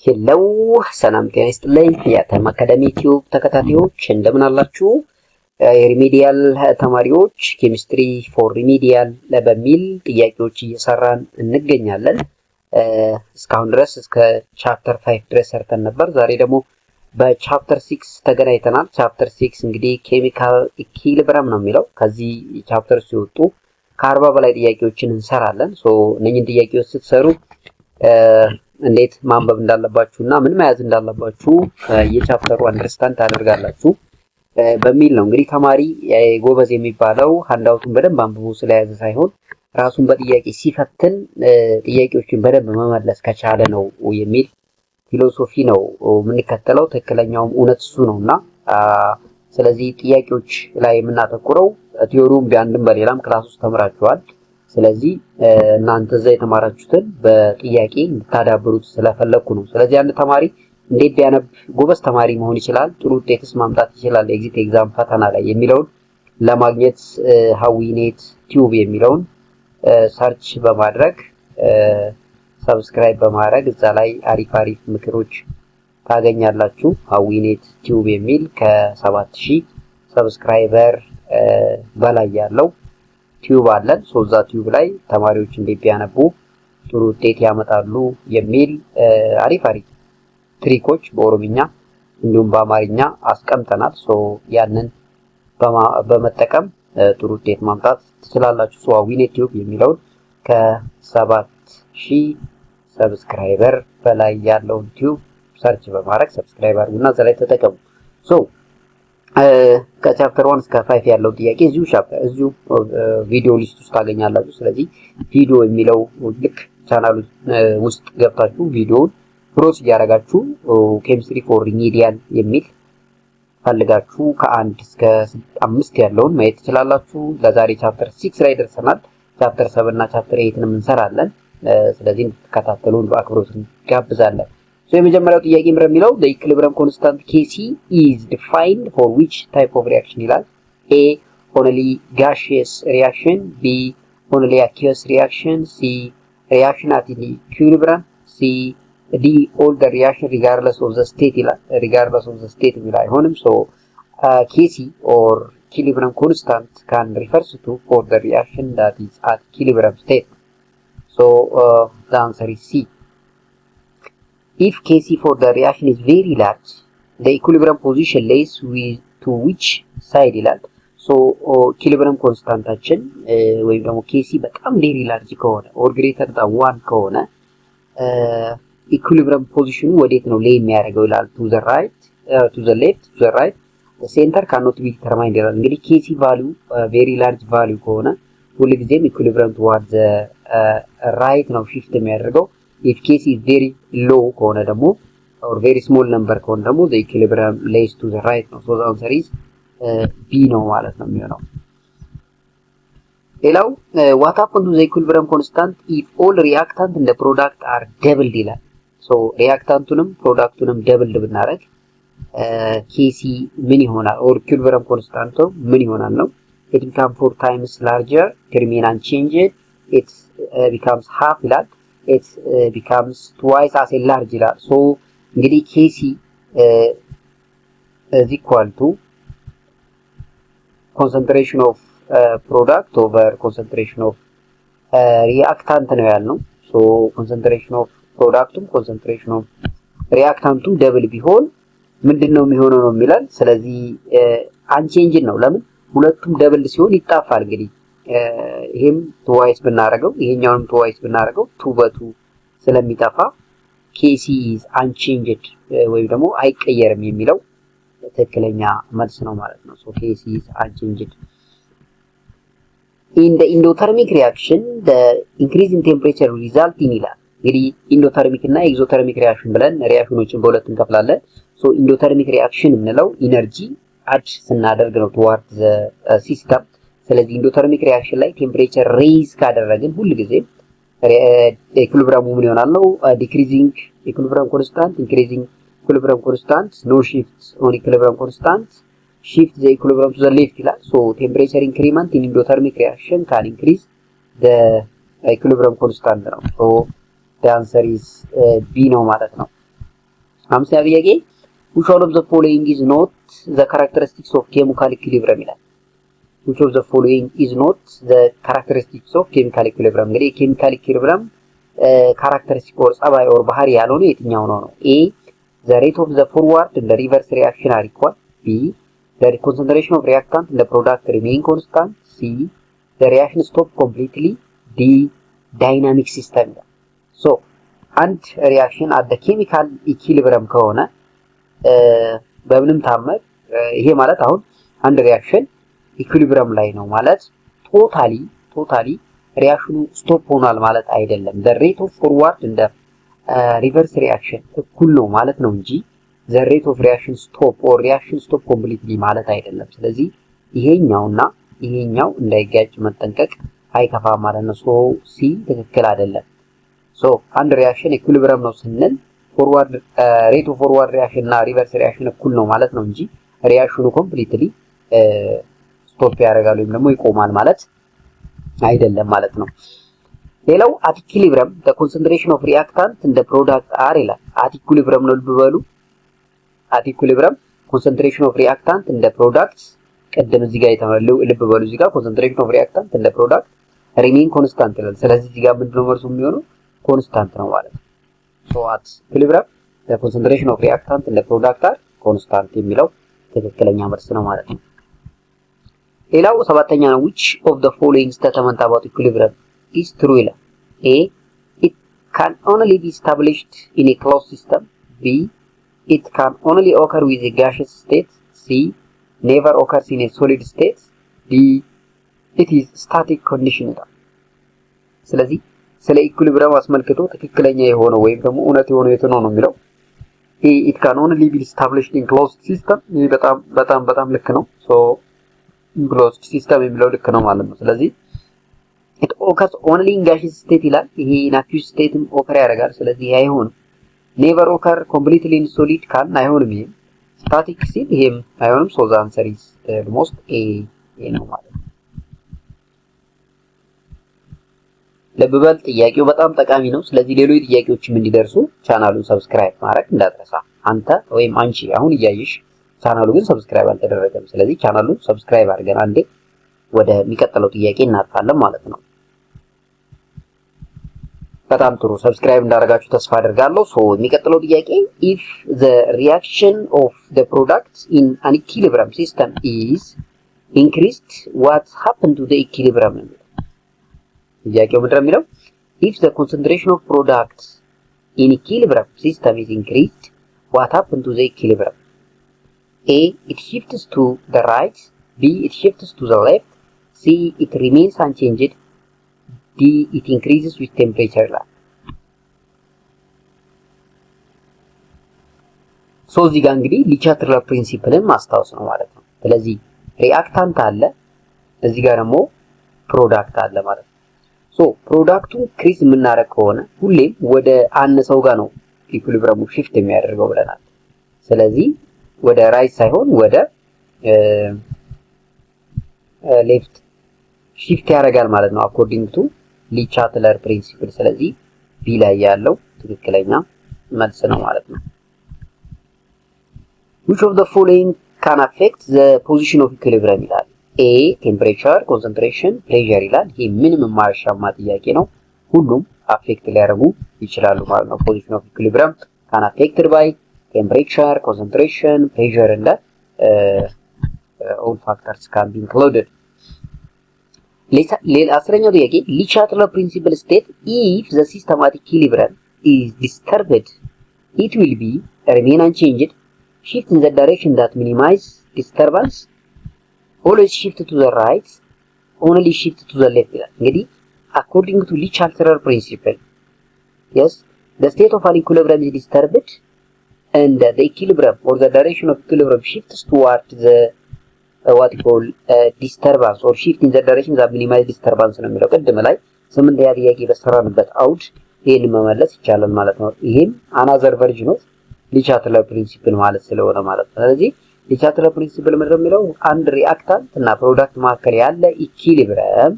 ሄሎ ሰላም ጤና ይስጥልኝ የአተም አካዳሚ ቲዩብ ተከታታዮች እንደምን አላችሁ? የሪሜዲያል ተማሪዎች ኬሚስትሪ ፎር ሪሜዲያል በሚል ጥያቄዎች እየሰራን እንገኛለን። እስካሁን ድረስ እስከ ቻፕተር 5 ድረስ ሰርተን ነበር። ዛሬ ደግሞ በቻፕተር 6 ተገናኝተናል። ቻፕተር 6 እንግዲህ ኬሚካል ኢኩሊብሪየም ነው የሚለው። ከዚህ ቻፕተር ሲወጡ ከ40 በላይ ጥያቄዎችን እንሰራለን። እነኚህን ጥያቄዎች ስትሰሩ እንዴት ማንበብ እንዳለባችሁና ምን መያዝ እንዳለባችሁ የቻፕተሩ አንደርስታንድ ታደርጋላችሁ በሚል ነው። እንግዲህ ተማሪ ጎበዝ የሚባለው ሃንዳውቱን በደንብ አንብቦ ስለያዘ ሳይሆን ራሱን በጥያቄ ሲፈትን ጥያቄዎችን በደንብ መመለስ ከቻለ ነው የሚል ፊሎሶፊ ነው የምንከተለው። ትክክለኛውም እውነት እሱ ነውና ስለዚህ ጥያቄዎች ላይ የምናተኩረው ቲዮሪውን ቢያንድም በሌላም ክላስ ውስጥ ተምራችኋል። ስለዚህ እናንተ እዛ የተማራችሁትን በጥያቄ እንድታዳብሩት ስለፈለኩ ነው። ስለዚህ አንድ ተማሪ እንዴት ቢያነብ ጎበዝ ተማሪ መሆን ይችላል፣ ጥሩ ውጤትስ ማምጣት ይችላል ኤግዚት ኤግዛም ፈተና ላይ የሚለውን ለማግኘት ሀዊኔት ቲዩብ የሚለውን ሰርች በማድረግ ሰብስክራይብ በማድረግ እዛ ላይ አሪፍ ምክሮች ታገኛላችሁ። ሀዊኔት ቲዩብ የሚል ከ7000 ሰብስክራይበር በላይ ያለው ቲዩብ አለን። ሶዛ ቲዩብ ላይ ተማሪዎች እንዴት ቢያነቡ ጥሩ ውጤት ያመጣሉ የሚል አሪፍ ትሪኮች በኦሮምኛ እንዲሁም በአማርኛ አስቀምጠናል። ያንን በመጠቀም ጥሩ ውጤት ማምጣት ትችላላችሁ። ሀዊኔት ቲዩብ የሚለውን ከ7000 ሰብስክራይበር በላይ ያለውን ቲዩብ ሰርች በማድረግ ሰብስክራይብ አድርጉና እዛ ላይ ተጠቀሙ። ከቻፕተር 1 እስከ 5 ያለው ጥያቄ እዚሁ ቪዲዮ ሊስት ውስጥ ታገኛላችሁ። ስለዚህ ቪዲዮ የሚለው ልክ ቻናሉ ውስጥ ገብታችሁ ቪዲዮውን ብሮስ እያደረጋችሁ ኬሚስትሪ ፎር ሪሜዲያል የሚል ፈልጋችሁ ከ1 እስከ 5 ያለውን ማየት ትችላላችሁ። ለዛሬ ቻፕተር 6 ላይ ደርሰናል። ቻፕተር 7 እና ቻፕተር 8ንም እንሰራለን። ስለዚህ እንድትከታተሉን በአክብሮት እንጋብዛለን። የመጀመሪያው ጥያቄ የሚለው the equilibrium constant Kc is defined for which type of reaction ይላል። A only gaseous reaction, B only aqueous reaction, C reaction at equilibrium, C D all the reaction regardless of the state ይላል። regardless of the state የሚል አይሆንም። Kc or equilibrium constant can refers to for the reaction that is at equilibrium state. The answer is C. If Kc for the reaction is very large, the equilibrium position lays to which side ይላል። equilibrium constantችን ወይም ደግሞ Kc በጣም very large ከሆነ or greater than 1 ከሆነ equilibrium position ወዴት ነው lay የሚያደርገው ይላል። to the right, to the left, to the right. The center cannot be determined ይላል። እንግዲህ Kc value very large value ከሆነ ሁልጊዜም equilibrium towards the right ነው shift የሚያደርገው። if Kc is very low ከሆነ ደግሞ or very small number ከሆነ ደግሞ the equilibrium lays to the right ነው። the answer is B ነው ማለት ነው የሚሆነው። ሌላው what happens to the equilibrium constant if all reactant and the product are doubled ይላል። reactantቱንም ፕሮዳክቱንም doubled ብናደርግ Kc ምን ይሆናል or equilibrium constant ምን ይሆናል ነው። it becomes 4 times larger, it remains unchanged, it becomes half ይላል። it becomes twice as large ይላል። እንግዲህ Kc is equal to concentration of product over concentration of reactant ነው ያልነው። concentration of productም concentration of reactantም ደብል ቢሆን ምንድነው የሚሆነው ነው የሚላል። ስለዚህ አንቼንጅ ነው። ለምን ሁለቱም ደብል ሲሆን ይጣፋል። እንግዲህ ይሄም twice ብናረገው ይሄኛውንም twice ብናረገው 2 በ2 ስለሚጠፋ Kc is unchanged ወይም ደግሞ አይቀየርም የሚለው ትክክለኛ መልስ ነው ማለት ነው። Kc is unchanged. In the endothermic reaction the increase in temperature result in ይላል። እንግዲህ ኢንዶተርሚክ እና ኤግዞተርሚክ ሪአክሽን ብለን ሪአክሽኖችን በሁለት እንከፍላለን። ኢንዶተርሚክ ሪአክሽን የምንለው ኢነርጂ አድ ስናደርግ ነው toward the system። ስለዚህ ኢንዶተርሚክ ሪአክሽን ላይ ቴምፕሬቸር ሬይዝ ካደረግን ሁሉ ጊዜ ኢኩሊብሪየሙ ምን ይሆናል ነው ዲክሪዚንግ ኢኩሊብሪየም ኮንስታንት፣ ኢንክሪዚንግ ኢኩሊብሪየም ኮንስታንት፣ ኖ shift on equilibrium constant, shift the equilibrium to the left ይላል። temperature increment in endothermic reaction can increase the equilibrium constant ነው። the answer is B ነው ማለት ነው። አምስተኛ ጥያቄ which one of the following is not the characteristics of chemical equilibrium ይላል። which of the following is not the characteristics of chemical equilibrium እንግዲህ chemical equilibrium characteristic or ጸባይ or ባህሪ ያልሆነ የትኛው ነው? A the rate of the forward and the reverse reaction are equal. B the concentration of reactant and the product remain constant. C the reaction stop completely. D dynamic system. so አንድ reaction at the chemical equilibrium ከሆነ በምንም ታመር ይሄ ማለት አሁን አንድ reaction equilibrium ላይ ነው ማለት ቶታሊ reaction stop ሆኗል ማለት አይደለም። the rate of forward and the reverse reaction እኩል ነው ማለት ነው እንጂ the rate of reaction stop or reaction stop completely ማለት አይደለም። ስለዚህ ይሄኛውና ይሄኛው እንዳይጋጭ መጠንቀቅ አይከፋም ማለት ነው። ሶ ሲ ትክክል አይደለም። ሶ አንድ reaction equilibrium ነው ስንል forward rate of forward reaction እና reverse reaction እኩል ነው ማለት ነው እንጂ reaction completely stop ያደርጋል ወይም ደግሞ ይቆማል ማለት አይደለም ማለት ነው። ሌላው at equilibrium the concentration of reactant and the product are ይላል። at equilibrium ነው ልብ በሉ። at equilibrium concentration of reactant and the products ቀደም እዚህ ጋር የተመለው ልብ በሉ። እዚህ ጋር concentration of reactant and the product remain constant ይላል። ስለዚህ እዚህ ጋር ምንድነው መልሱ የሚሆነው? constant ነው ማለት ነው። so at equilibrium the concentration of reactant and the product are constant የሚለው ትክክለኛ መልስ ነው ማለት ነው። ሌላው ሰባተኛ ነው which of the following statement about equilibrium is true ይላል። A it can only be established in a closed system. B it can only occur with a gaseous state. C never occurs in a solid state. D it is static condition ይላል። ስለዚህ ስለ ኢኩሊብሪየም አስመልክቶ ትክክለኛ የሆነው ወይም ደግሞ እውነት የሆነው የት ነው የሚለው A it can only be established in closed system ይሄ በጣም ልክ ነው። so closed system የሚለው ልክ ነው ማለት ነው። ስለዚህ it occurs only in gaseous state ይላል። ይሄ in aqueous state occur ያደርጋል። ስለዚህ ይሄ አይሆንም። never occur completely in solid ካል አይሆንም። ይሄ static ሲል ይሄም አይሆንም። so the answer is almost A ነው ማለት ነው። ለበበል ጥያቄው በጣም ጠቃሚ ነው። ስለዚህ ሌሎች ጥያቄዎችም እንዲደርሱ ቻናሉን ሰብስክራይብ ማድረግ እንዳትረሳ። አንተ ወይም አንቺ አሁን እያየሽ ቻናሉ ግን ሰብስክራይብ አልተደረገም። ስለዚህ ቻናሉን ሰብስክራይብ አድርገን አንዴ ወደ የሚቀጥለው ጥያቄ እናልፋለን ማለት ነው። በጣም ጥሩ ሰብስክራይብ እንዳደረጋችሁ ተስፋ አደርጋለሁ። ሶ የሚቀጥለው ጥያቄ if the reaction of the products in an equilibrium system is increased what happened to the equilibrium? ጥያቄው ምንድነው የሚለው if the concentration of products in equilibrium system is increased what happened to the equilibrium? A it shifts to the right. B it shifts to the left. C it remains unchanged. D it increases with temperature. ሶ እዚህ ጋር እንግዲህ ሊቻትለር ፕሪንሲፕልን ማስታወስ ነው ማለት ነው። ስለዚህ ሪአክታንት አለ፣ እዚህ ጋር ደግሞ ፕሮዳክት አለ ማለት ነው። ሶ ፕሮዳክቱን ክሪዝ የምናደርግ ከሆነ ሁሌም ወደ አነሰው ጋር ነው ኢኩሊብሪየሙ ሽፍት የሚያደርገው ብለናል። ስለዚህ ወደ ራይት ሳይሆን ወደ ሌፍት ሽፍት ያደርጋል ማለት ነው አኮርዲንግ ቱ ሊቻትለር ፕሪንሲፕል። ስለዚህ ቢ ላይ ያለው ትክክለኛ መልስ ነው ማለት ነው። which of the following can affect the position of equilibrium ይላል። A temperature, concentration, pressure ይላል። ይሄ ምንም የማያሻማ ጥያቄ ነው። ሁሉም አፌክት ሊያደርጉ ይችላሉ ማለት ነው። position of equilibrium can affected by temperature, concentration, pressure and all factors can be included. አስረኛው ጥያቄ ሊቻትለር principle state if the system at equilibrium is disturbed it will be remain unchanged, shift in the direction that minimize disturbance, always shift to the right, only shift to the left ይላል። እንግዲህ according to ሊቻትለር principle yes the state of an equilibrium is disturbed and the equilibrium or the direction of equilibrium shifts toward the what you call disturbance or shift in the direction that minimize disturbance ነው የሚለው ቅድም ላይ ስምንተኛ ጥያቄ በሰራንበት አውድ ይሄን መመለስ ይቻላል ማለት ነው። ይሄም another version of ሊቻትለር principle ማለት ስለሆነ ማለት ነው። ስለዚህ ሊቻትለር principle ምንድነው የሚለው አንድ ሪአክታንት እና ፕሮዳክት መካከል ያለ ኢኩሊብሪየም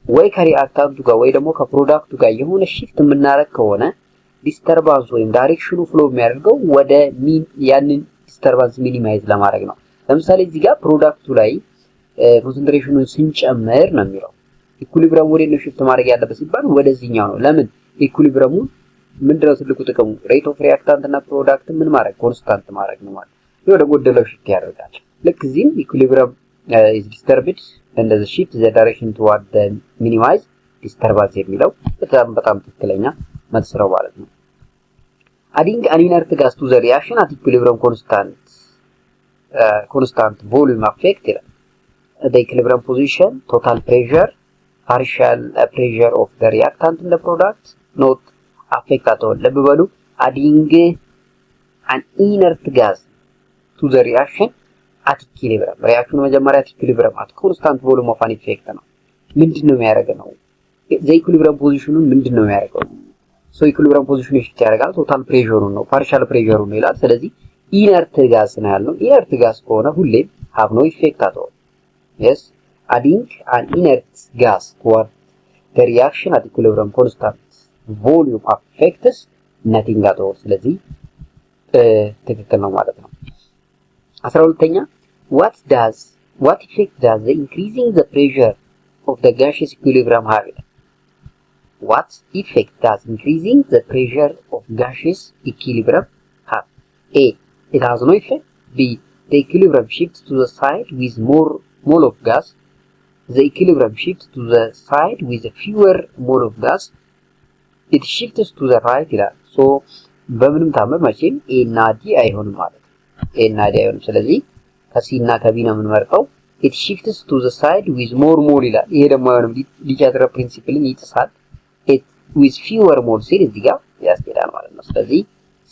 ወይ ከሪአክታንቱ ጋር ወይ ደግሞ ከፕሮዳክቱ ጋር የሆነ ሽፍት የምናደርግ ከሆነ ዲስተርባንስ ወይም ዳይሬክሽኑ ፍሎ የሚያደርገው ወደ ያንን ዲስተርባንስ ሚኒማይዝ ለማድረግ ነው። ለምሳሌ እዚህ ጋር ፕሮዳክቱ ላይ ኮንሰንትሬሽኑን ስንጨምር ነው የሚለው። ኢኩሊብረም ወደ ነው ሽፍት ማድረግ ያለበት ሲባል ወደዚህኛው ነው። ለምን ኢኩሊብረሙ ምንድነው ትልቁ ጥቅሙ? ሬት ኦፍ ሪአክታንት እና ፕሮዳክት ምን ማድረግ ኮንስታንት ማድረግ ነው ማለት ነው። ወደ ጎደለው ሽፍት ያደርጋል። ልክ እዚህም ኢኩሊብረም is disturbed and the shift the direction toward the minimize disturbance የሚለው በጣም ትክክለኛ መልስ ነው ማለት ነው። adding an inert gas to the reaction at equilibrium constant volume affect the equilibrium position, total pressure, partial pressure of the reactant in the product not affect at all. ልብ በሉ adding an inert gas to the reaction at equilibrium reaction መጀመሪያ at equilibrium at constant volume of an effect ነው። ምንድነው የሚያደርገው? the equilibrium position ምንድነው የሚያደርገው? so equilibrium position ሽፍት ያደርጋል። total pressure ነው partial pressure ነው ይላል። ስለዚህ inert gas ነው ያለው። inert gas ከሆነ ሁሌም have no effect at all. yes adding an inert gas toward the reaction at equilibrium constant volume affects nothing at all. ስለዚህ ትክክል ነው ማለት ነው። 12ኛ what effect does the increasing the pressure of the gaseous equilibrium have? What effect does increasing the pressure of gaseous equilibrium have? A. It has no effect. B. The equilibrium shifts to the side with more mole of gas. The equilibrium shifts to the side with fewer mole of gas. It shifts to the right. So በምንም ታምር መቼም A እና D አይሆንም ማለት ነው። A እና D አይሆንም። ስለዚህ ከሲ እና ከቢ ነው የምንመርጠው። it shifts to the side with more mole ይላል። ይሄ ደግሞ አይሆንም። ዲቻትራ ፕሪንሲፕልን ይጥሳል። it with fewer mole ሲል እዚህ ጋር ያስኬዳል ማለት ነው። ስለዚህ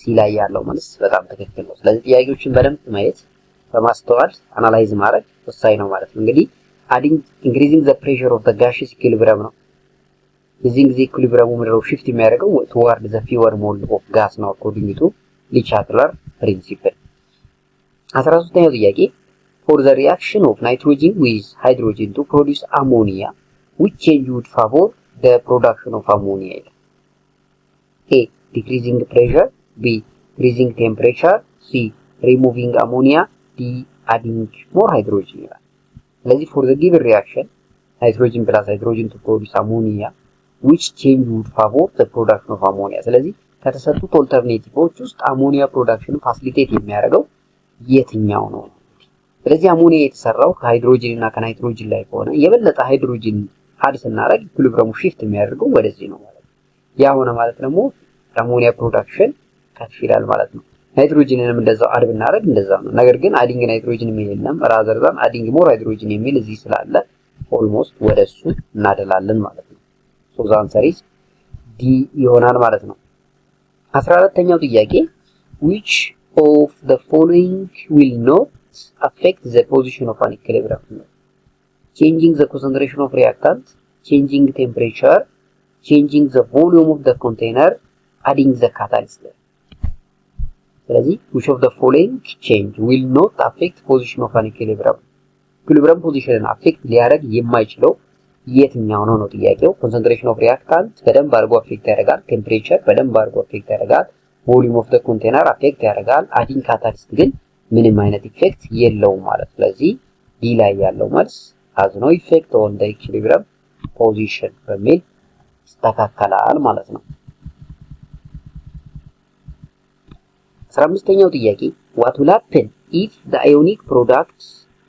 ሲ ላይ ያለው መልስ በጣም ትክክል ነው። ስለዚህ ጥያቄዎችን በደንብ ማየት በማስተዋል አናላይዝ ማድረግ ወሳኝ ነው ማለት ነው። እንግዲህ increasing the pressure of the gaseous equilibrium ነው። እዚህ ጊዜ ኢኩሊብሪየሙ ምንድነው ሽፍት የሚያደርገው toward the fewer mole of gas ነው according to ሊቻትለር ፕሪንሲፕል። 13ኛው ጥያቄ for the reaction of nitrogen with hydrogen to produce ammonia which change would favor the production of ammonia? A. Decreasing pressure. B. Increasing temperature. C. Removing ammonia. D. Adding more hydrogen. ስለዚህ for the given reaction nitrogen plus hydrogen to produce ammonia which change would favor the production of ammonia? ስለዚህ ከተሰጡት ኦልተርኔቲቮች ውስጥ አሞኒያ ፕሮዳክሽን ፋሲሊቴት የሚያደርገው የትኛው ነው? ስለዚህ አሞኒያ የተሰራው ከሃይድሮጅን እና ከናይትሮጅን ላይ ከሆነ የበለጠ ሃይድሮጅን አድ ስናደርግ ኢኩሊብሪየሙ ሽፍት የሚያደርገው ወደዚህ ነው ማለት ነው። ያ ሆነ ማለት ደግሞ አሞኒያ ፕሮዳክሽን ከፍ ይላል ማለት ነው። ናይትሮጅንንም እንደዛው አድ ብናደርግ እንደዛው ነው። ነገር ግን አዲንግ ናይትሮጅን የለም ራዘር ዛን አዲንግ ሞር ሃይድሮጅን የሚል እዚህ ስላለ ኦልሞስት ወደሱ እናደላለን ማለት ነው። ሶ ዘ አንሰር ኢዝ ዲ ይሆናል ማለት ነው። 14ኛው ጥያቄ which of the following will not affect the position of an equilibrium? Changing the concentration of reactant, changing temperature, changing the volume of the container, adding the catalyst. ስለዚህ which of the following change will not affect position of an equilibrium? equilibrium position affect ሊያደርግ የማይችለው የትኛው ነው ነው ጥያቄው። concentration of reactant በደንብ አድርጎ affect ያደርጋል። temperature በደንብ አድርጎ affect ያደርጋል። volume of the container affect ያደርጋል። adding catalyst ግን ምንም አይነት ኢፌክት የለውም ማለት። ስለዚህ ዲ ላይ ያለው መልስ has no effect on the equilibrium position በሚል ይስተካከላል ማለት ነው። 15ኛው ጥያቄ what will happen if the ionic product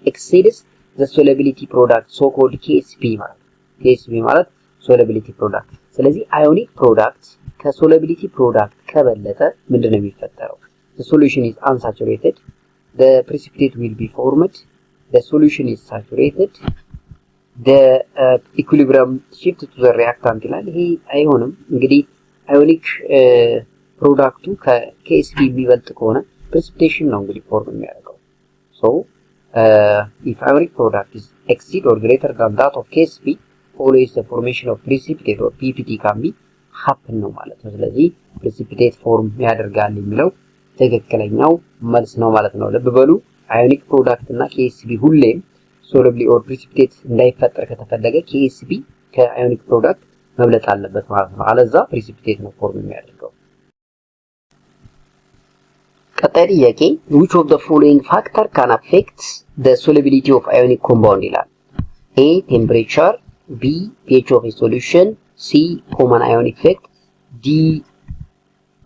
exceeds the solubility product so called KSP ማለት KSP ማለት solubility product። ስለዚህ ionic product ከsolubility product ከበለጠ ምንድነው የሚፈጠረው? the solution is unsaturated, the precipitate will be formed, the solution is saturated, the equilibrium shift to the reactant ይላል። ይሄ አይሆንም። እንግዲህ ionic ፕሮዳክቱ ከKSP የሚበልጥ ከሆነ precipitation ነው እንግዲህ ፎርም የሚያደርገው። so if ionic product is exceed or greater than that of KSP always the formation of precipitate or PPT can be happen ነው ማለት ነው። ስለዚህ precipitate ፎርም ያደርጋል የሚለው ትክክለኛው መልስ ነው ማለት ነው። ልብ በሉ ionic product እና KSP ሁሌም soluble or precipitate እንዳይፈጠር ከተፈለገ KSP ከionic product መብለጥ አለበት ማለት ነው። አለዛ precipitate ነው ፎርም የሚያደርገው። ቀጣይ ጥያቄ which of the following factor can affect the solubility of ionic compound ይላል። A temperature, B pH of a solution, C common ionic effect, D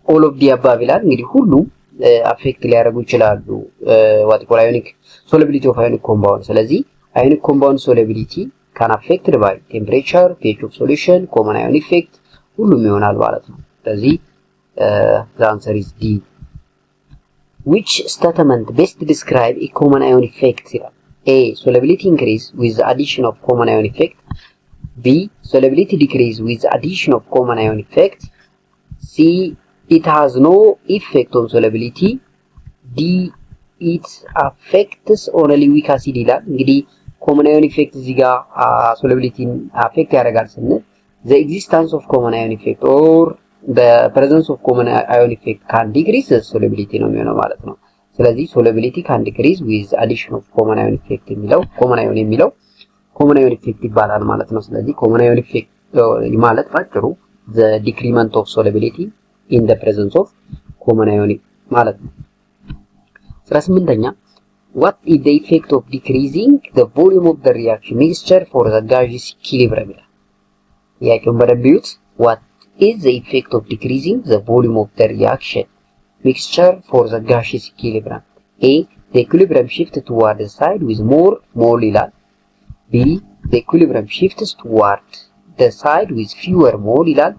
all of the above ይላል። እንግዲህ ሁሉም አፌክት ሊያደርጉ ይችላሉ what we call ionic solubility of ionic compound። ስለዚህ ionic compound solubility can affected by temperature, pH of solution, common ionic effect ሁሉም ይሆናል ማለት ነው። ስለዚህ the answer is D. Which statement best describe a common ionic effect ይላል። A solubility increase with the addition of common ionic effect, B solubility decrease with the addition of common ionic effect, C it has no effect on solubility, D it affects only weak acid ይላል። እንግዲህ common ionic effect እዚህ ጋር solubility affect ያደርጋል ስንል the existence of common ionic effect or the presence of common ionic effect can decrease the solubility ነው የሚሆነው ማለት ነው። ስለዚህ solubility can decrease with addition of common ionic effect የሚለው common ion የሚለው common ionic effect ይባላል ማለት ነው። ስለዚህ common ionic effect ማለት ባጭሩ the decrement of solubility in the presence of common ionic ማለት ነው። 18ኛ what is the effect of decreasing the volume of the reaction mixture for the gaseous equilibrium ይላል። ጥያቄውን በደንብ ይዩት። what is the effect of decreasing the volume of the reaction mixture for the gaseous equilibrium? A the equilibrium shifts toward the side with more mole ይላል። B the equilibrium shifts toward the side with fewer mole ይላል።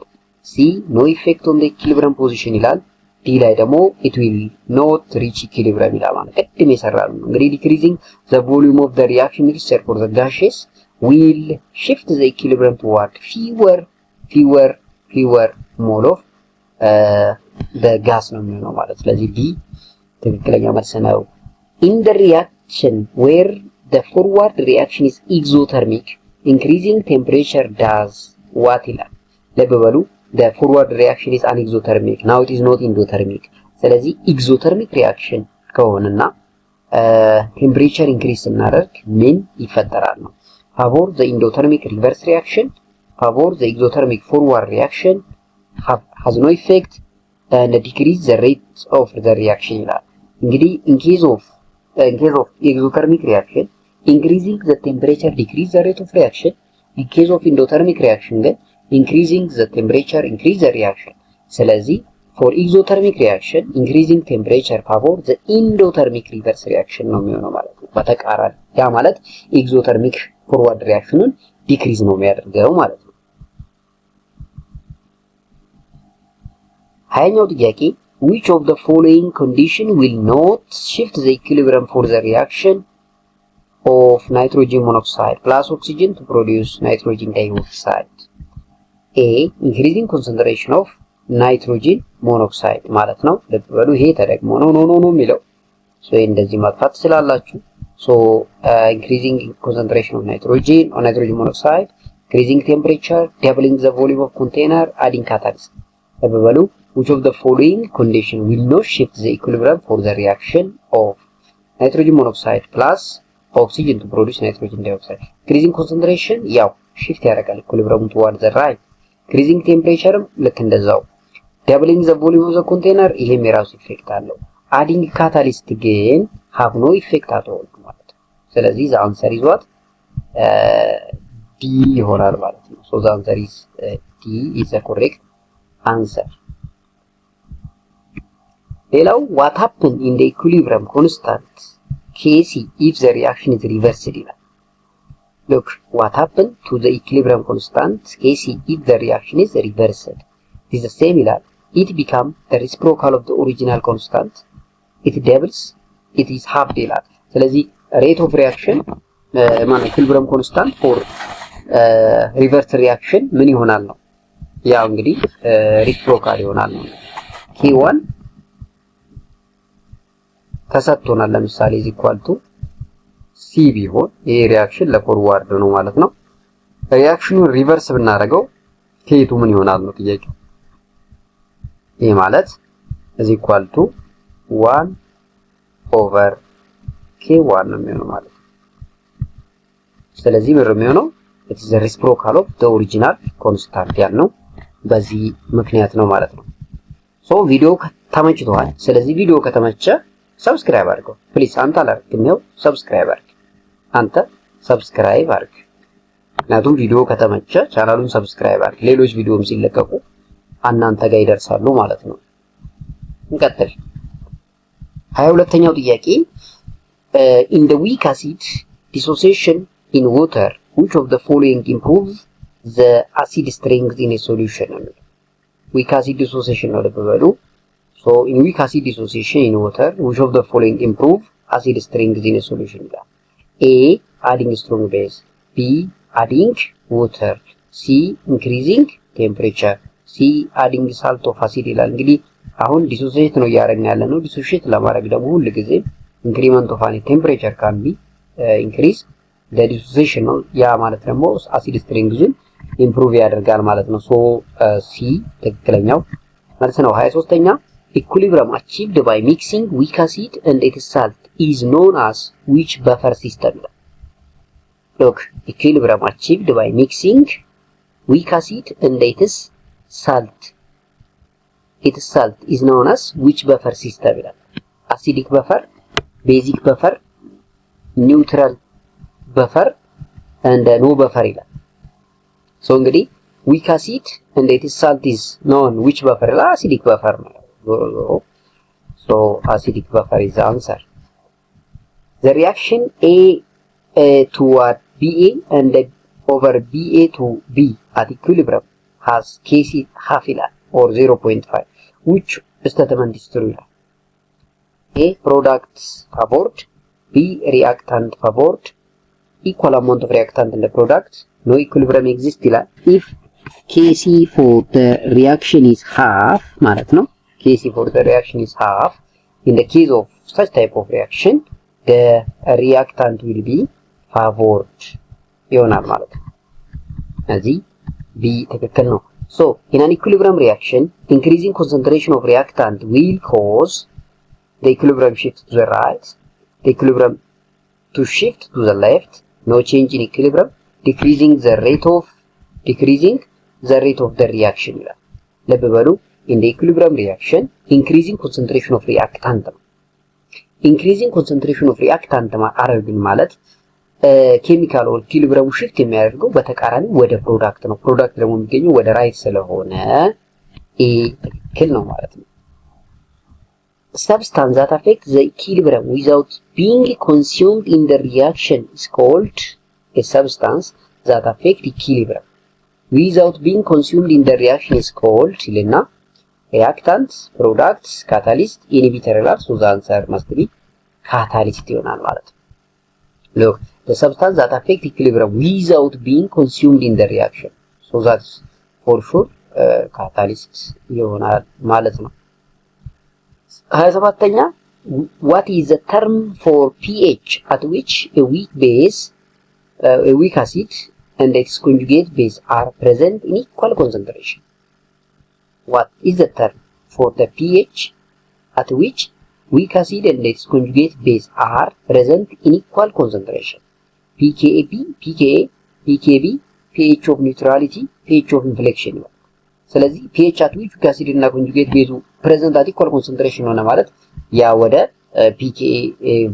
C no effect on the equilibrium position ይላል። D ላይ ደግሞ it will not reach equilibrium ይላል ማለት ቅድም የሰራነው ነው። እንግዲህ decreasing the volume of the reaction mixture for the gases will shift the equilibrium toward fewer mole of the gas ነው የሚሆነው ማለት ስለዚህ D ትክክለኛ መልስ ነው። In the reaction where the forward reaction is exothermic increasing temperature does what ይላል። ልብ በሉ the forward reaction is anexothermic now it is not endothermic። ስለዚህ exothermic reaction ከሆነና temperature increase ስናደርግ ምን ይፈጠራል ነው። favor the endothermic reverse reaction, favor the exothermic forward reaction, has no effect and decrease the rate of the reaction ይላል። እንግዲህ in case of exothermic reaction increasing the temperature decrease the rate of reaction, in case of endothermic reaction ግን increasing the temperature increase the reaction። ስለዚህ for exothermic reaction increasing temperature favor the endothermic reverse reaction ነው የሚሆነው ማለት ነው። በተቃራኒ ያ ማለት exothermic forward reactionን decrease ነው የሚያደርገው ማለት ነው። ሀያኛው ጥያቄ which of the following condition will not shift the equilibrium for the reaction of nitrogen monoxide plus oxygen to produce nitrogen dioxide? A increasing concentration of nitrogen monoxide ማለት ነው። ለበሉ ይሄ ተደግሞ ነው የሚለው ሶ እንደዚህ ማጥፋት ስላላችሁ ሶ increasing concentration of nitrogen monoxide, increasing temperature, doubling the volume of container, adding catalyst። ለበሉ which of the following condition will not shift the equilibrium for the reaction of nitrogen monoxide plus oxygen to produce nitrogen dioxide? increasing concentration ያው shift ያደርጋል equilibrium toward the right, increasing temperature ልክ እንደዛው፣ doubling the volume of the container ይሄም የራሱ ኢፌክት አለው፣ adding catalyst ግን have no effect at all ማለት ነው። ስለዚህ the answer is what D ይሆናል ማለት ነው። so the answer is D is the correct answer። ሌላው what happen in the equilibrium constant Kc if the reaction is reversed ይላል። look what happen to the equilibrium constant Kc if the reaction is reversed? It is the same ይላል። it become the reciprocal of the original constant, it doubles, it is halved ይላል። ስለዚህ rate of reaction ማለት equilibrium constant for reverse reaction ምን ይሆናል ነው ያው እንግዲህ reciprocal ይሆናል ነው። K1 ተሰጥቶናል ለምሳሌ is equal to C ቢሆን ይሄ ሪአክሽን ለፎርዋርድ ነው ማለት ነው። ሪአክሽኑን ሪቨርስ ብናደርገው K2 ምን ይሆናል ነው ጥያቄው። ይሄ ማለት is equal to 1 over K1 ነው የሚሆነው ማለት ነው። ስለዚህ ምን ነው የሚሆነው it is the reciprocal of the original constant ያልነው በዚህ ምክንያት ነው ማለት ነው። ሶ ቪዲዮ ተመችቷል። ስለዚህ ቪዲዮ ከተመቸ ሰብስክራይብ አድርገው ፕሊስ። አንተ አላደርግም ነው ሰብስክራይብ አድርግ። አንተ ሰብስክራይብ አድርግ። ምክንያቱም ቪዲዮ ከተመቸ ቻናሉን ሰብስክራይብ አድርግ። ሌሎች ቪዲዮም ሲለቀቁ እናንተ ጋር ይደርሳሉ ማለት ነው። እንቀጥል። 22ኛው ጥያቄ in the weak acid dissociation in water which of the following improves the acid strength in a solution? weak acid dissociation ነው ለበሉ so in weak acid dissociation in water which of the following improve acid strength in a solution? A adding strong base, B adding water, C increasing temperature, C adding salt of acid ይላል። እንግዲህ አሁን ዲሶሲዬት ነው እያደረግን ያለ ነው። ዲሶሲዬት ለማድረግ ደግሞ ሁሉ ጊዜ increment of any temperature can be increase the dissociation ነው። ያ ማለት ደግሞ acid strength-ን improve ያደርጋል ማለት ነው። ሶ C ትክክለኛው መልስ ነው። 23ኛ equilibrium achieved by mixing weak acid and its salt is known as which buffer system? Look, equilibrium achieved by mixing weak acid and its salt. Its salt is known as which buffer system? Acidic buffer, basic buffer, neutral buffer, and no buffer. So, weak acid and its salt is known which buffer? Acidic buffer. So, acidic buffer is the answer. The reaction A toward BA and over BA to B at equilibrium has Kc half or 0.5. Which statement is true? A products favored, B reactant favored, equal amount of reactant in the product, no equilibrium exists. If Kc for the reaction is half, Kc for the reaction is half, in the case of such type of reaction, the reactant will be favored. ይሆናል ማለት ነው። እዚህ B ትክክል ነው። So in an equilibrium reaction, increasing concentration of reactant will cause the equilibrium shift to the right, the equilibrium to shift to the left, no change in equilibrium, decreasing the rate of the reaction ይላል። ልብ በሉ in the equilibrium reaction, increasing concentration of reactant increasing concentration of reactant አረግን ማለት ኬሚካል ኦር ኢኩሊብሪየም ሽፍት የሚያደርገው በተቃራኒ ወደ ፕሮዳክት ነው። ፕሮዳክት ደግሞ የሚገኘው ወደ ራይት ስለሆነ ኤ ትክክል ነው ማለት ነው። Substance that affects the equilibrium without being consumed in the reaction is called a substance that affects equilibrium without being consumed in the reaction is called ይልና reactants, products, catalyst, inhibitor ይላል። so the answer must be catalyst ይሆናል ማለት ነው። Look, the substance that affects equilibrium without being consumed in the reaction, so that's for sure catalyst ይሆናል ማለት ነው። 27ኛ what is the term for pH at which a weak acid and its conjugate base are present in equal concentration? What is the term for the pH at which weak acid and its conjugate base are present in equal concentration? pKa, pKb, pH of neutrality, pH of inflection. ስለዚህ pH at which weak acid እና conjugate base present at equal concentration ሆነ ማለት ያ ወደ pKa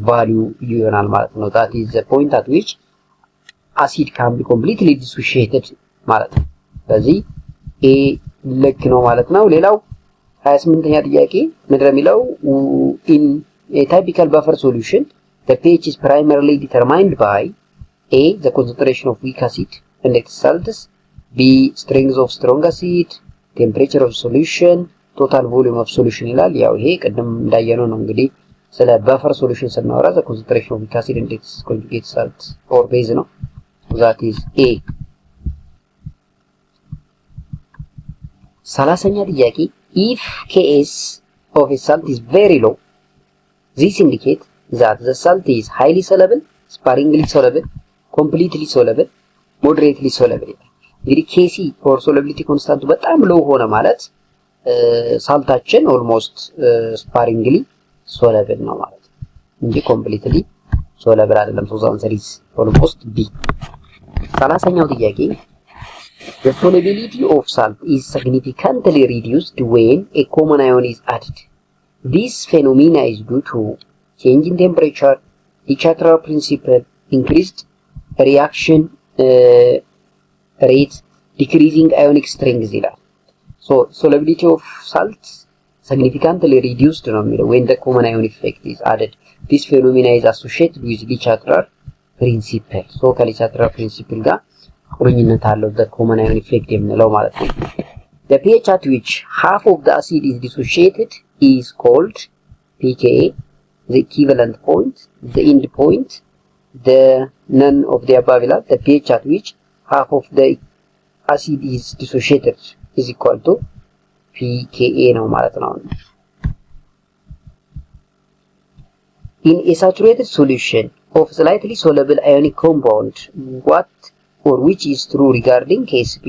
value ይሆናል ማለት ነው። that is the point at which acid can be completely dissociated ማለት ነው። ስለዚህ A ልክ ነው ማለት ነው። ሌላው 28ኛ ጥያቄ ምንድነው የሚለው in a typical buffer solution the pH is primarily determined by A the concentration of weak acid and its salts, B strength of strong acid, temperature of solution, total volume of solution ይላል። ያው ይሄ ቀደም እንዳየነው ነው እንግዲህ ስለ buffer solution ስናወራ the concentration of weak acid and its conjugate salts or base ነው. that is A. 30ኛ ጥያቄ if Ks of a salt is very low, this indicates that the salt is highly soluble, sparingly soluble, completely soluble, moderately soluble. እንግዲህ Kc for solubility constant በጣም low ሆነ ማለት ሳልታችን almost sparingly soluble ነው ማለት እንጂ completely soluble አይደለም። so the answer is almost B. 30ኛው ጥያቄ the solubility of salt is significantly reduced when a common ion is added. This phenomena is due to change in temperature, de Chatelard principle, increased reaction rate, decreasing ionic strength ይላል። So solubility of salt significantly reduced ነው የሚለው when the common ion effect is added. This phenomena is associated with de Chatelard principle. So ከde Chatelard principle ጋር ቁርኝነት አለው the common ion effect የምንለው ማለት ነው። The pH at which half of the acid is dissociated is called pKa, the equivalent point, the end point, the none of the above. The pH at which half of the acid is dissociated is equal to pKa ነው ማለት ነው። In a saturated solution of slightly soluble ionic compound, what or which is true regarding KSP?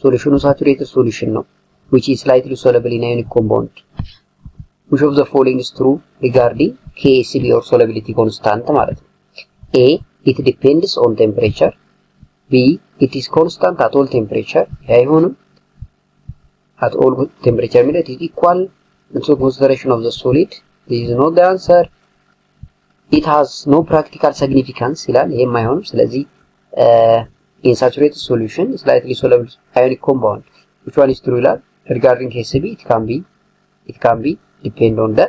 Solution saturated solution ነው which is slightly soluble in ionic compound. Which of the following is true regarding KSB or solubility constant ማለት ነው? A. It depends on temperature. B. It is constant at all temperature. አይሆንም at all temperature ማለት is equal to concentration of the solid. This is not the answer. It has no practical significance ይላል። ይሄም አይሆንም። ስለዚህ in saturated solution slightly soluble ionic compound which one is true ይላል። regarding KSB it can be depend on the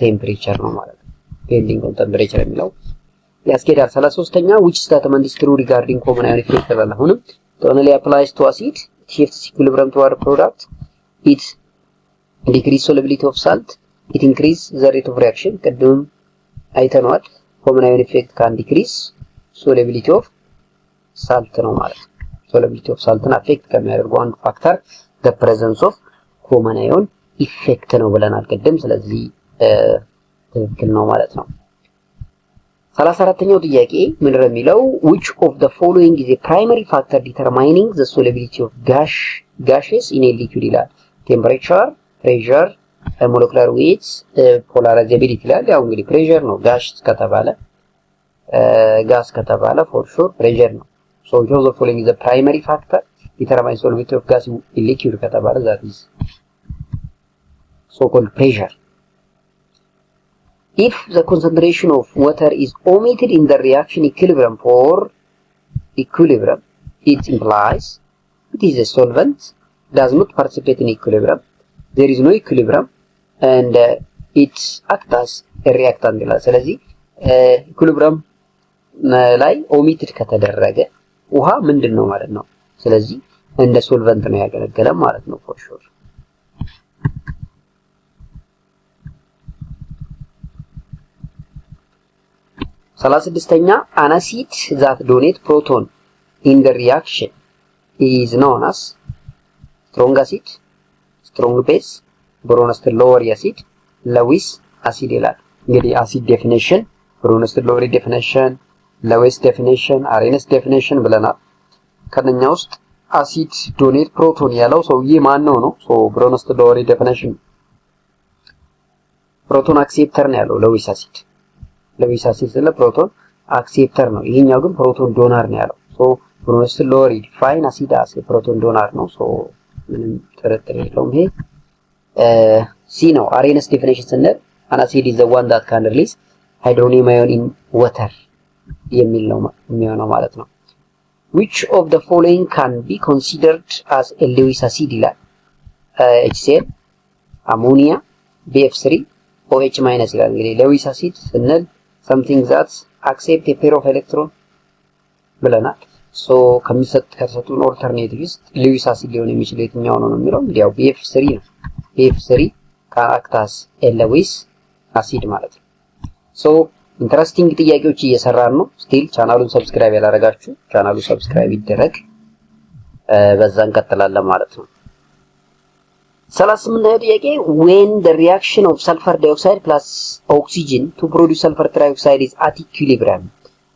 temperature ነው ማለት ነው። depending on temperature የሚለው ያስኬዳል። 33ኛ which statement is true regarding common ion effect ይላል። አሁንም it only applies to acid, it shifts equilibrium toward product, it decrease solubility of salt, it increase the rate of reaction. ቅድም አይተነዋል። common ion effect can decrease solubility of salt ነው ማለት ነው። solubility of salt affect ከሚያደርጉ አንዱ ፋክተር the presence of common ion effect ነው ብለናል ቅድም። ስለዚህ ትክክል ነው ማለት ነው። 34ኛው ጥያቄ ምን እንደሚለው which of the following is a primary factor determining the solubility of gases in a liquid ይላል። temperature, pressure, molecular weights, polarizability ይላል። ያው እንግዲህ pressure ነው gas ከተባለ for sure pressure ነው። so which of the following is the primary factor determining solubility of gas in liquid ከተባለ that is so-called pressure. If the concentration of water is omitted in the reaction equilibrium for equilibrium, it implies it is a solvent, does not participate in equilibrium, there is no equilibrium, and it acts as a reactant ይላል። ስለዚህ equilibrium ላይ omitted ከተደረገ ውሃ ምንድን ነው ማለት ነው? ስለዚህ እንደ solvent ነው ያገለገለ ማለት ነው for sure. 36ኛ an acid that donate proton in the reaction is known as strong acid, strong base, Brunner Lowry acid, Lewis acid ይላል። እንግዲህ acid definition, Brunner Lowry definition, Lewis definition, Arrhenius definition ብለናል። ከነኛ ውስጥ acid donate proton ያለው ሰውዬ ማን ነው? ሶ Brunner Lowry definition proton acceptor ነው ያለው Lewis acid ስለ ፕሮቶን አክሴፕተር ነው። ይሄኛው ግን ፕሮቶን ዶናር ነው ያለው። ሶ ብሩነስ ሎሪ ዲፋይን አሲድ አስ ፕሮቶን ዶናር ነው። ሶ ምንም ጥርጥር የለውም። ይሄ ሲ ነው። አሬነስ ዴፊኒሽን ስንል an acid is the one that can release hydronium ion in water የሚል ነው የሚሆነው ማለት ነው። which of the following can be considered as a Lewis acid ይላል። HCl፣ አሞኒያ፣ BF3፣ OH- ይላል። እንግዲህ ሌዊስ አሲድ ስንል something that accept a pair of electron ብለናል። ሶ ከሚሰጡን ኦልተርኔቲቭ ውስጥ ሌዊስ አሲድ ሊሆን የሚችለው የትኛው ነው የሚለው እንግዲህ ያው BF3 ነው። BF3 ካራክታስ ሌዊስ አሲድ ማለት ነው። ሶ ኢንተረስቲንግ ጥያቄዎች እየሰራን ነው። ስቲል ቻናሉን ሰብስክራይብ ያላደረጋችሁ ቻናሉ ሰብስክራይብ ይደረግ። በዛ እንቀጥላለን ማለት ነው። 38ኛው ጥያቄ when the reaction of sulfur dioxide plus oxygen to produce sulfur trioxide is at equilibrium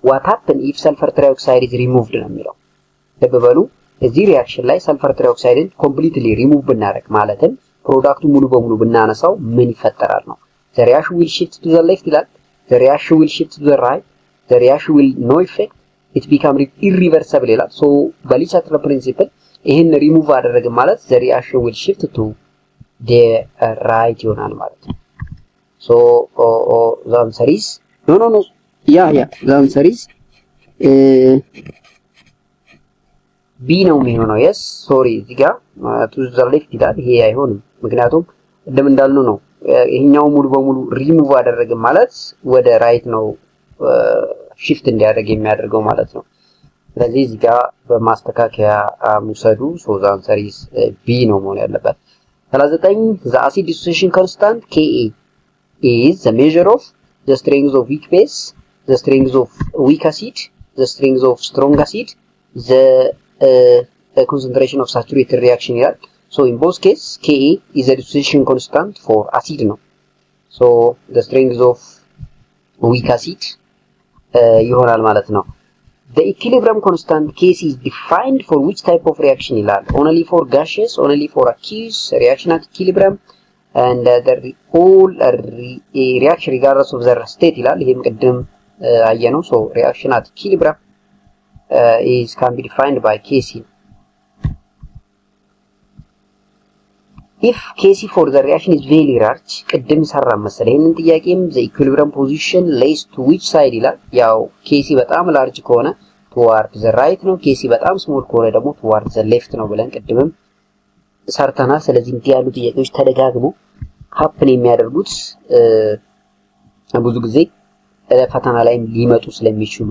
what happen if sulfur trioxide is removed ነው የሚለው። ተበበሉ እዚህ ሪአክሽን ላይ sulfur trioxide completely remove ብናደርግ ማለትም ፕሮዳክቱ ሙሉ በሙሉ ብናነሳው ምን ይፈጠራል ነው። the reaction will shift to the left ይላል። the reaction will shift to the right, the reaction will no effect, it become irreversible ይላል። so በሊ ቻትለር ፕሪንሲፕል ይሄን ሪሙቭ አደረግን ማለት the reaction will shift to the right ይሆናል ማለት ነው። So the answer is no. Yeah. The answer is B ነው የሚሆነው። yes sorry እዚህ ጋር to the left ይላል። ይሄ አይሆንም ምክንያቱም እንደም እንዳልነው ነው ይሄኛው ሙሉ በሙሉ ሪሙቭ አደረግን ማለት ወደ ራይት ነው shift እንዲያደርግ የሚያደርገው ማለት ነው። ስለዚህ እዚህ ጋር በማስተካከያ ሙሰዱ so the answer is B ነው መሆን ያለበት። 39 the acid dissociation constant Ka is the measure of the strength of weak base, the strength of weak acid, the strength of strong acid, the concentration of saturated reaction ይላል። So in both cases Ka is a dissociation constant for acid ነው። So the strength of weak acid ይሆናል ማለት ነው። The equilibrium constant Kc is defined for which type of reaction ይላል። Only for gaseous, only for aqueous reaction at equilibrium and the whole reaction regardless of their state ይላል። ይሄም ቅድም አየነው። So reaction at equilibrium can be defined by Kc. If Kc for the reaction is very large ቅድም ሰራ መሰለ ይሄንን ጥያቄም the equilibrium position lays to which side ይላል። ያው Kc በጣም large ከሆነ toward the right ነው። Kc በጣም small ከሆነ ደግሞ toward the left ነው ብለን ቅድምም ሰርተናል። ስለዚህ እንዲህ ያሉ ጥያቄዎች ተደጋግሞ ሀፕን የሚያደርጉት ብዙ ጊዜ ፈተና ላይ ሊመጡ ስለሚችሉ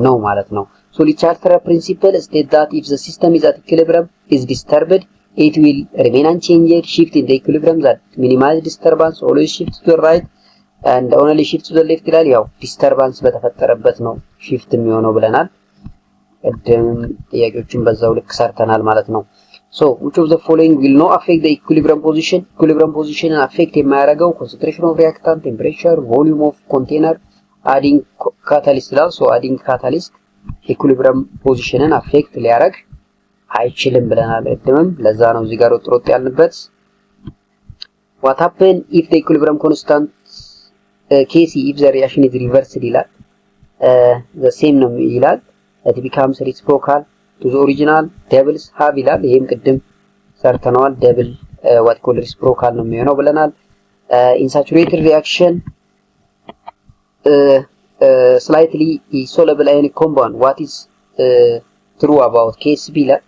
ነው ማለት ነው። So the Charter principle states that if the system is at equilibrium is disturbed it will remain unchanged. Shift in the equilibrium that minimize disturbance always shift to the right and only shift to the left ይላል። ያው ዲስተርባንስ በተፈጠረበት ነው shift የሚሆነው ብለናል። ቅድም ጥያቄዎችን በዛው ልክ ሰርተናል ማለት ነው። So which of the following will not affect the equilibrium position? Equilibrium position affect የማያደርገው concentration of reactant, temperature, volume of container, adding catalyst ይላል። So adding catalyst equilibrium positionን affect ሊያደርግ አይችልም ብለናል ቅድምም። ለዛ ነው እዚህ ጋር ወጥሮጥ ያልንበት። What happen if the equilibrium constant Kc if the reaction is reversed ይላል። the same ነው ይላል። it becomes reciprocal to the original doubles have ይላል። ይሄም ቅድም ሰርተናል። double what called reciprocal ነው የሚሆነው ብለናል። in saturated reaction slightly soluble ionic compound what is true about Kc ይላል.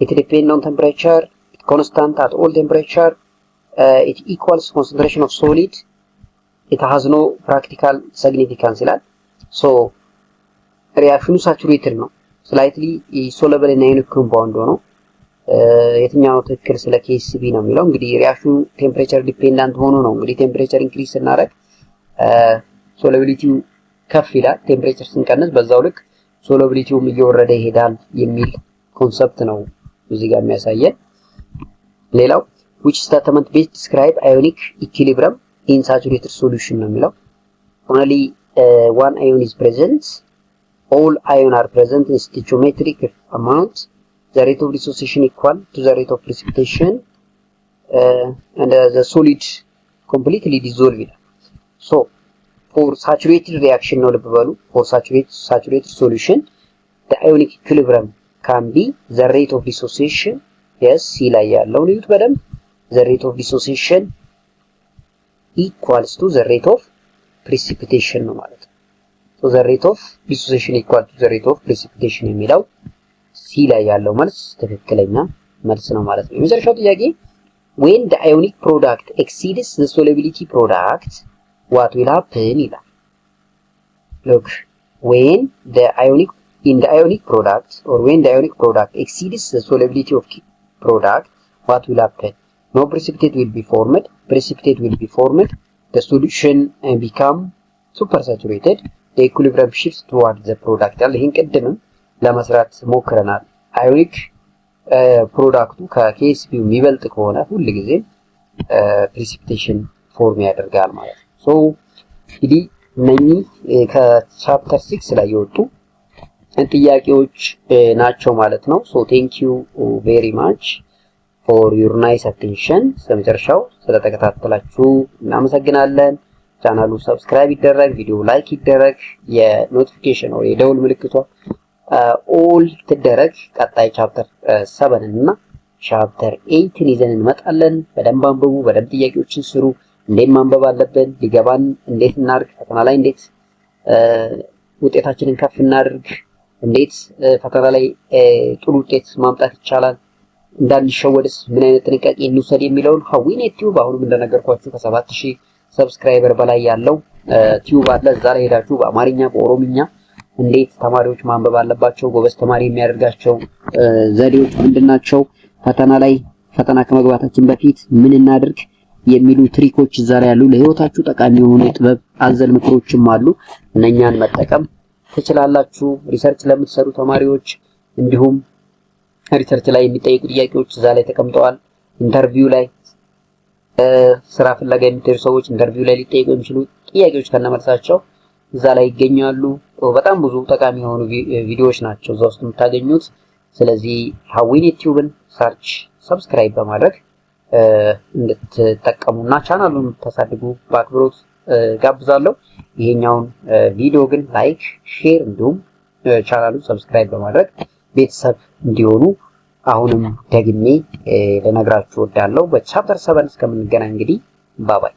It depends on temperature, it constant at all temperature, it equals concentration of solid, it has no practical significance ይላል። So reaction saturated ነው slightly soluble in ionic compound ነው። የትኛው ነው ትክክል ስለ Kcb ነው የሚለው እንግዲህ reaction temperature dependent ሆኖ ነው እንግዲህ temperature increase ስናደርግ solubility ከፍ ይላል። temperature ስንቀንስ በዛው ልክ solubility እየወረደ ይሄዳል የሚል ኮንሰፕት ነው እዚህ ጋር የሚያሳየን። ሌላው which statement best describe ionic equilibrium in saturated solution ነው የሚለው only one ion is present, all ions are present in stoichiometric amount, the rate of dissociation equal to the rate of precipitation and the solid completely dissolve ይላል። So for saturated reaction ነው ልብ በሉ for saturated solution the ionic equilibrium can be the rate of dissociation yes ሲ ላይ ያለው ልዩት በደንብ the rate of dissociation equals to the rate of precipitation ነው ማለት ነው። so the rate of dissociation equal to the rate of precipitation የሚለው ሲ ላይ ያለው መልስ ትክክለኛ መልስ ነው ማለት ነው። የመጨረሻው ጥያቄ when the ionic product exceeds the solubility product what will happen ይላል። look when the ionic product or when the ionic product exceeds the solubility of product what will happen? No precipitate will be formed, the solution become supersaturated, the equilibrium shifts towards the product ያለ ይሄን ቅድምም ለመስራት ሞክረናል። ionic ፕሮዳክቱ ከኬኤስቢ የሚበልጥ ከሆነ ሁሉ ጊዜ precipitation ፎርም ያደርጋል ማለት ነው። ሶ እንግዲህ እነኚህ ከቻፕተር 6 ላይ የወጡ ጥያቄዎች ናቸው ማለት ነው። ሶ ቴንክ ዩ ቬሪ ማች ፎር ዩር ናይስ አቴንሽን። ስለመጨረሻው ስለተከታተላችሁ እናመሰግናለን። ቻናሉ ሰብስክራይብ ይደረግ፣ ቪዲዮ ላይክ ይደረግ፣ የኖቲፊኬሽን ወይ የደውል ምልክቷ ኦል ትደረግ። ቀጣይ ቻፕተር 7 እና ቻፕተር 8 ይዘን እንመጣለን። በደንብ አንብቡ፣ በደንብ ጥያቄዎችን ስሩ። እንዴት ማንበብ አለብን፣ ሊገባን እንዴት እናድርግ፣ ፈተና ላይ እንዴት ውጤታችንን ከፍ እናድርግ፣ እንዴት ፈተና ላይ ጥሩ ውጤት ማምጣት ይቻላል፣ እንዳንሸወድስ ምን አይነት ጥንቃቄ እንውሰድ የሚለውን ሀዊኔት ቲዩብ አሁንም እንደነገርኳችሁ ከ7000 ሰብስክራይበር በላይ ያለው ቲዩብ አለ። እዛ ላይ ሄዳችሁ በአማርኛ በኦሮምኛ እንዴት ተማሪዎች ማንበብ አለባቸው፣ ጎበዝ ተማሪ የሚያደርጋቸው ዘዴዎች ምንድናቸው፣ ፈተና ከመግባታችን በፊት ምን እናድርግ የሚሉ ትሪኮች እዛ ላይ ያሉ፣ ለህይወታችሁ ጠቃሚ የሆኑ የጥበብ አዘል ምክሮችም አሉ። እነኛን መጠቀም ትችላላችሁ። ሪሰርች ለምትሰሩ ተማሪዎች እንዲሁም ሪሰርች ላይ የሚጠይቁ ጥያቄዎች እዛ ላይ ተቀምጠዋል። ኢንተርቪው ላይ ስራ ፍለጋ የሚጠሩ ሰዎች ኢንተርቪው ላይ ሊጠይቁ የሚችሉ ጥያቄዎች ከነመልሳቸው እዛ ላይ ይገኛሉ። በጣም ብዙ ጠቃሚ የሆኑ ቪዲዮዎች ናቸው እዛ ውስጥ የምታገኙት። ስለዚህ ሀዊኔት ቲዩብን ሰርች ሰብስክራይብ በማድረግ እንድትጠቀሙና ቻናሉን ተሳድጉ በአክብሮት ጋብዛለሁ። ይሄኛውን ቪዲዮ ግን ላይክ፣ ሼር እንዲሁም ቻናሉን ሰብስክራይብ በማድረግ ቤተሰብ እንዲሆኑ አሁንም ደግሜ ልነግራችሁ እወዳለሁ። በቻፕተር 7 እስከምንገናኝ እንግዲህ ባባይ